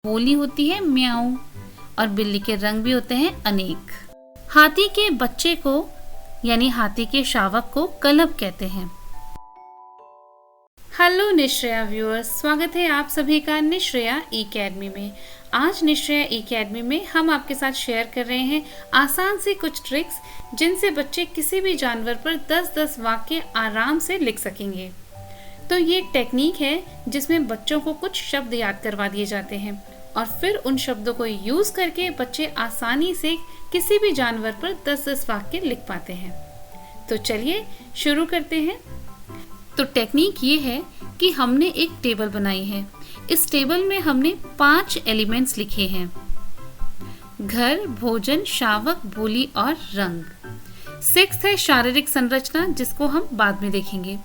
बोली होती है म्याऊं और बिल्ली के रंग भी होते हैं अनेक। हाथी के बच्चे को यानी हाथी के शावक को कलब कहते हैं। हेलो निश्रेया व्यूअर्स, स्वागत है आप सभी का निश्रेया एकेडमी में। आज निश्रेया एकेडमी में हम आपके साथ शेयर कर रहे हैं आसान सी कुछ ट्रिक्स जिनसे बच्चे किसी भी जानवर पर 10-10 वाक्य आराम से लिख सकेंगे। तो ये एक टेक्निक है जिसमें बच्चों को कुछ शब्द याद करवा दिए जाते हैं और फिर उन शब्दों को यूज करके बच्चे आसानी से किसी भी जानवर पर 10-10 वाक्य लिख पाते हैं। तो चलिए शुरू करते हैं। तो टेक्निक ये है कि हमने एक टेबल बनाई है। इस टेबल में हमने 5 एलिमेंट्स लिखे हैं: घर, भोजन, शावक, बोली और रंग। 6th है शारीरिक संरचना, जिसको हम बाद में देखेंगे।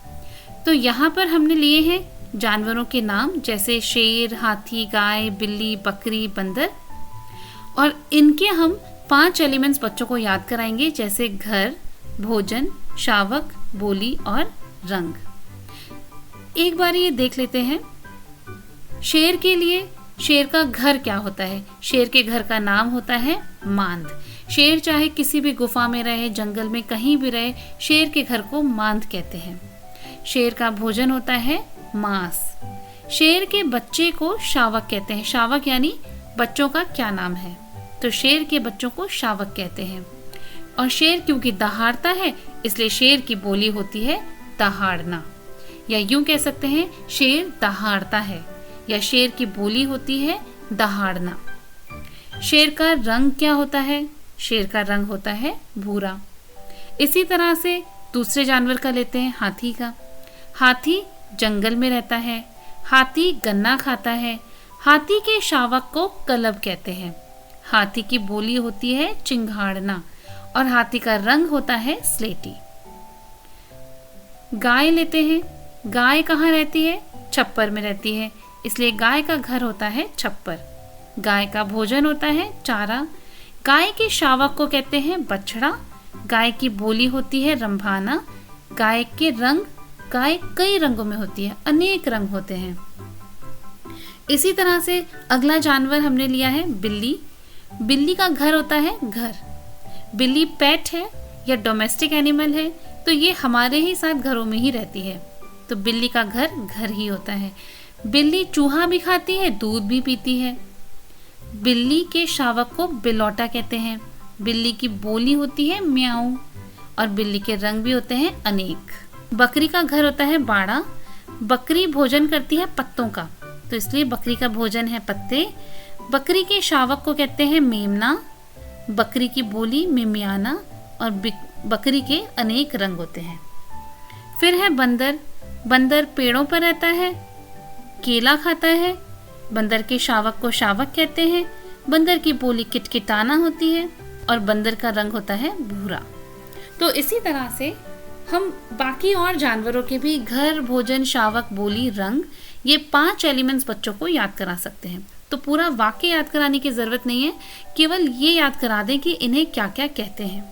तो यहाँ पर हमने लिए हैं जानवरों के नाम, जैसे शेर, हाथी, गाय, बिल्ली, बकरी, बंदर, और इनके हम 5 एलिमेंट्स बच्चों को याद कराएंगे, जैसे घर, भोजन, शावक, बोली और रंग। एक बार ये देख लेते हैं। शेर के लिए शेर का घर क्या होता है? शेर के घर का नाम होता है मांद। शेर चाहे किसी भी गुफा में रहे, जंगल में कहीं भी रहे, शेर के घर को मांद कहते हैं। शेर का भोजन होता है मांस। शेर के बच्चे को शावक कहते हैं। शावक यानी बच्चों का क्या नाम है? तो शेर के बच्चों को शावक कहते हैं। और शेर क्योंकि दहाड़ता है, इसलिए शेर की बोली होती है दहाड़ना, या यूं कह सकते हैं शेर दहाड़ता है, या शेर की बोली होती है दहाड़ना। शेर का रंग क्या होता है? शेर का रंग होता है भूरा। इसी तरह से दूसरे जानवर का लेते हैं, हाथी का। हाथी जंगल में रहता है। हाथी गन्ना खाता है। हाथी के शावक को कलब कहते हैं। हाथी की बोली होती है चिंघाड़ना और हाथी का रंग होता है स्लेटी। गाय लेते हैं। गाय कहाँ रहती है? छप्पर में रहती है, इसलिए गाय का घर होता है छप्पर। गाय का भोजन होता है चारा। गाय के शावक को कहते हैं बछड़ा। गाय की बोली होती है रंभाना। गाय के रंग, गाय कई रंगों में होती है, अनेक रंग होते हैं। इसी तरह से अगला जानवर हमने लिया है बिल्ली। बिल्ली का घर होता है घर। बिल्ली पेट है या डोमेस्टिक एनिमल है, तो ये हमारे ही साथ घरों में ही रहती है, तो बिल्ली का घर घर ही होता है। बिल्ली चूहा भी खाती है, दूध भी पीती है। बिल्ली के शावक को बिलौटा कहते हैं। बिल्ली की बोली होती है म्याऊं और बिल्ली के रंग भी होते हैं अनेक। बकरी का घर होता है बाड़ा। बकरी भोजन करती है पत्तों का, तो इसलिए बकरी का भोजन है पत्ते। बकरी के शावक को कहते हैं मेमना। बकरी की बोली मिमियाना और बकरी के अनेक रंग होते हैं। फिर है बंदर। बंदर पेड़ों पर रहता है, केला खाता है। बंदर के शावक को शावक कहते हैं। बंदर की बोली किटकिटाना होती है और बंदर का रंग होता है भूरा। तो इसी तरह से हम बाकी और जानवरों के भी घर, भोजन, शावक, बोली, रंग, ये 5 एलिमेंट्स बच्चों को याद करा सकते हैं। तो पूरा वाक्य याद कराने की ज़रूरत नहीं है, केवल ये याद करा दें कि इन्हें क्या क्या कहते हैं।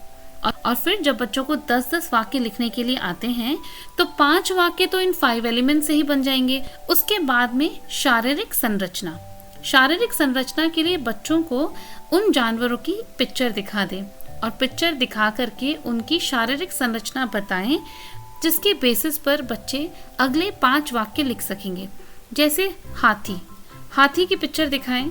और फिर जब बच्चों को 10-10 वाक्य लिखने के लिए आते हैं, तो 5 वाक्य तो इन 5 एलिमेंट से ही बन जाएंगे। उसके बाद में शारीरिक संरचना। शारीरिक संरचना के लिए बच्चों को उन जानवरों की पिक्चर दिखा दें और पिक्चर दिखा करके उनकी शारीरिक संरचना बताएं, जिसके बेसिस पर बच्चे अगले 5 वाक्य लिख सकेंगे। जैसे हाथी। हाथी की पिक्चर दिखाएं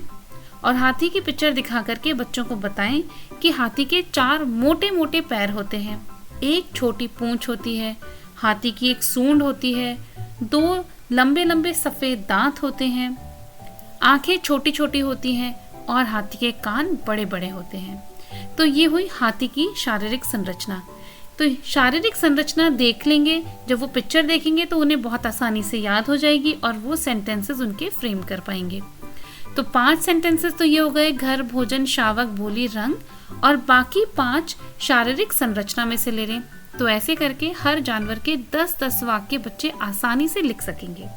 और हाथी की पिक्चर दिखा करके बच्चों को बताएं कि हाथी के 4 मोटे मोटे पैर होते हैं, एक छोटी पूंछ होती है, हाथी की एक सूंड होती है, 2 लंबे लंबे सफ़ेद दांत होते हैं, आंखें छोटी छोटी होती हैं और हाथी के कान बड़े बड़े होते हैं। तो ये हुई हाथी की शारीरिक संरचना। तो शारीरिक संरचना देख लेंगे, जब वो पिक्चर देखेंगे तो उन्हें बहुत आसानी से याद हो जाएगी और वो सेंटेंसेस उनके फ्रेम कर पाएंगे। तो 5 सेंटेंसेस तो ये हो गए घर, भोजन, शावक, बोली, रंग, और बाकी 5 शारीरिक संरचना में से ले लें। तो ऐसे करके हर जानवर के 10-10 वाक्य बच्चे आसानी से लिख सकेंगे।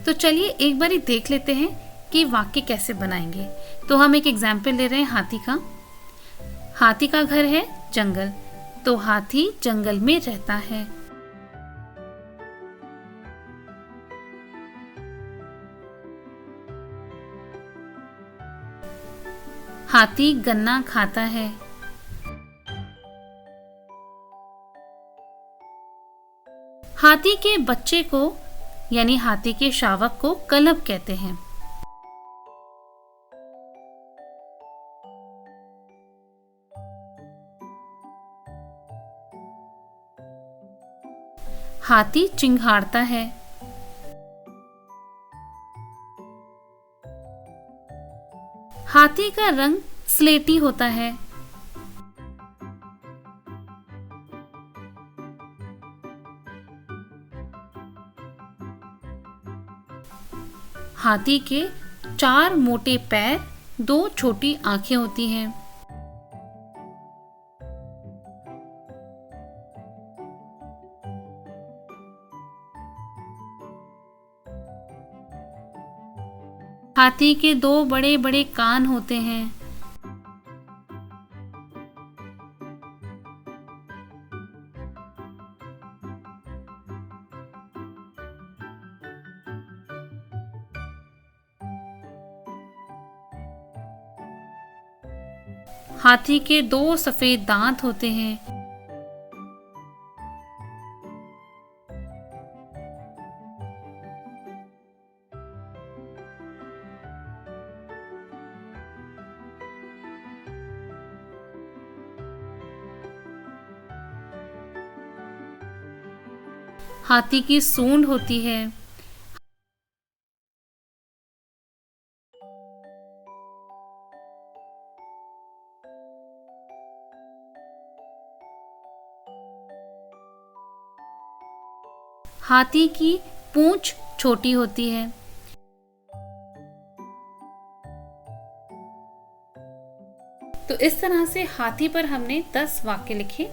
तो चलिए एक बारी देख लेते हैं कि वाक्य कैसे बनाएंगे। तो हम एक एग्जाम्पल ले रहे हैं हाथी का। हाथी का घर है जंगल, तो हाथी जंगल में रहता है। हाथी गन्ना खाता है। हाथी के बच्चे को यानी हाथी के शावक को कलब कहते हैं। हाथी चिंघाड़ता है। हाथी का रंग स्लेटी होता है। हाथी के 4 मोटे पैर, 2 छोटी आंखें होती हैं। हाथी के 2 बड़े बड़े कान होते हैं। हाथी के 2 सफेद दांत होते हैं। हाथी की सूंड होती है। हाथी की पूंछ छोटी होती है। तो इस तरह से हाथी पर हमने 10 वाक्य लिखे।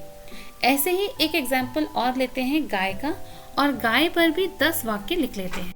ऐसे ही एक एग्जाम्पल और लेते हैं गाय का, और गाय पर भी 10 वाक्य लिख लेते हैं।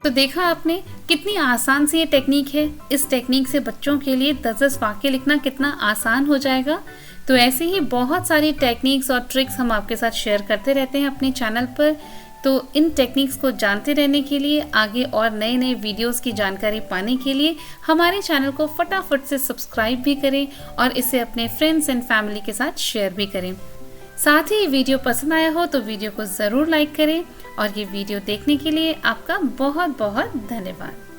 तो देखा आपने कितनी आसान सी ये टेक्निक है। इस टेक्निक से बच्चों के लिए 10-10 वाक्य लिखना कितना आसान हो जाएगा। तो ऐसे ही बहुत सारी टेक्निक्स और ट्रिक्स हम आपके साथ शेयर करते रहते हैं अपने चैनल पर। तो इन टेक्निक्स को जानते रहने के लिए, आगे और नए नए वीडियोस की जानकारी पाने के लिए हमारे चैनल को फटाफट से सब्सक्राइब भी करें और इसे अपने फ्रेंड्स एंड फैमिली के साथ शेयर भी करें। साथ ही वीडियो पसंद आया हो तो वीडियो को ज़रूर लाइक करें, और ये वीडियो देखने के लिए आपका बहुत बहुत धन्यवाद।